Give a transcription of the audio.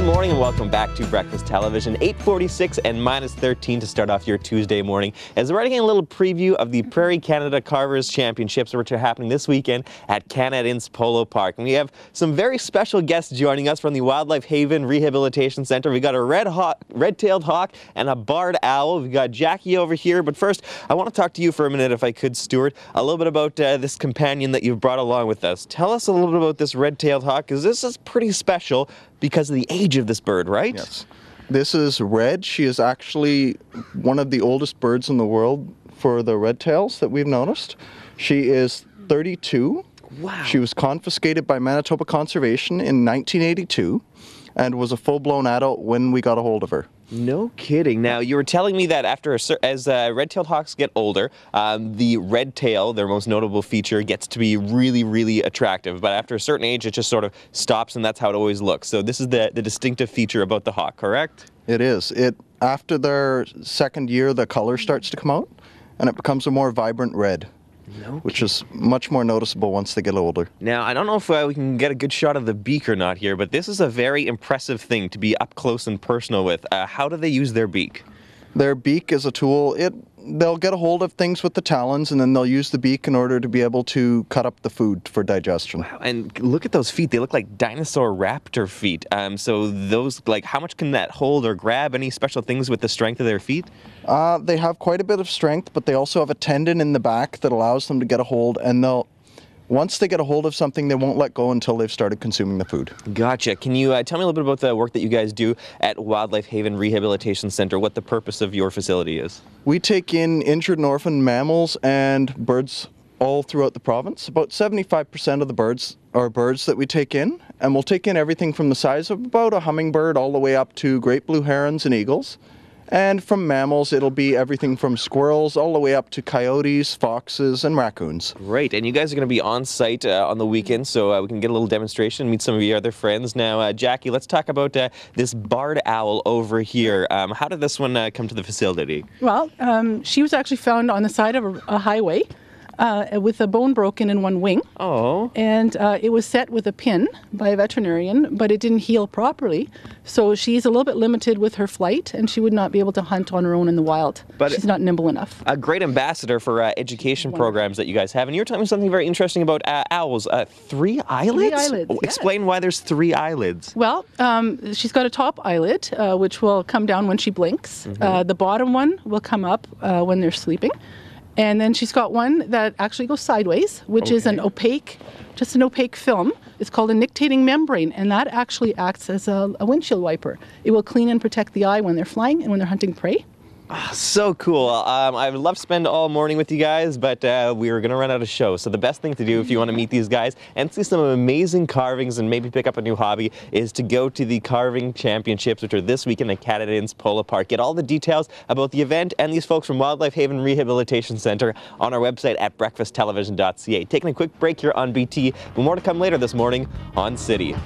Good morning and welcome back to Breakfast Television. 8:46 and -13 to start off your Tuesday morning. As we're getting a little preview of the Prairie Canada Carvers Championships, which are happening this weekend at Canadians Polo Park. And we have some very special guests joining us from the Wildlife Haven Rehabilitation Centre. We got a red-tailed hawk and a barred owl. We've got Jackie over here. But first, I want to talk to you for a minute, if I could, Stuart, a little bit about this companion that you've brought along with us. Tell us a little bit about this red-tailed hawk, because this is pretty special because of the age of this bird, right? Yes. This is Red. She is actually one of the oldest birds in the world for the red tails that we've noticed. She is 32. Wow. She was confiscated by Manitoba Conservation in 1982 and was a full-blown adult when we got a hold of her. No kidding. Now, you were telling me that as red-tailed hawks get older, the red tail, their most notable feature, gets to be really, really attractive. But after a certain age, it just sort of stops, and that's how it always looks. So this is the distinctive feature about the hawk, correct? It is. After their second year, the color starts to come out, and it becomes a more vibrant red. Which is much more noticeable once they get older. Now, I don't know if we can get a good shot of the beak or not here, but this is a very impressive thing to be up close and personal with. How do they use their beak? Their beak is a tool. They'll get a hold of things with the talons, and then they'll use the beak in order to be able to cut up the food for digestion. Wow, and look at those feet. They look like dinosaur raptor feet. So those, how much can that hold or grab? Any special things with the strength of their feet? They have quite a bit of strength, but they also have a tendon in the back that allows them to get a hold, and once they get a hold of something, they won't let go until they've started consuming the food. Gotcha. Can you tell me a little bit about the work that you guys do at Wildlife Haven Rehabilitation Centre, what the purpose of your facility is? We take in injured and orphaned mammals and birds all throughout the province. About 75% of the birds are birds that we take in, and we'll take in everything from the size of about a hummingbird all the way up to great blue herons and eagles. And from mammals, it'll be everything from squirrels all the way up to coyotes, foxes, and raccoons. Great. And you guys are going to be on site on the weekend, so we can get a little demonstration and meet some of your other friends. Now, Jackie, let's talk about this barred owl over here. How did this one come to the facility? Well, she was actually found on the side of a highway with a bone broken in one wing. Oh. And it was set with a pin by a veterinarian, but it didn't heal properly. So she's a little bit limited with her flight, and she would not be able to hunt on her own in the wild. But she's not nimble enough. A great ambassador for education programs that you guys have. And you were telling me something very interesting about owls. 3 eyelids? 3 eyelids, yes. Explain why there's 3 eyelids. Well, she's got a top eyelid, which will come down when she blinks. Mm-hmm. The bottom one will come up when they're sleeping. And then she's got one that actually goes sideways, which is an opaque film. It's called a nictating membrane, and that actually acts as a windshield wiper. It will clean and protect the eye when they're flying and when they're hunting prey. Oh, so cool. I would love to spend all morning with you guys, but we are going to run out of show. So the best thing to do if you want to meet these guys and see some amazing carvings and maybe pick up a new hobby is to go to the Carving Championships, which are this weekend at Canadians Polo Park. Get all the details about the event and these folks from Wildlife Haven Rehabilitation Centre on our website at breakfasttelevision.ca. Taking a quick break here on BT, but more to come later this morning on City.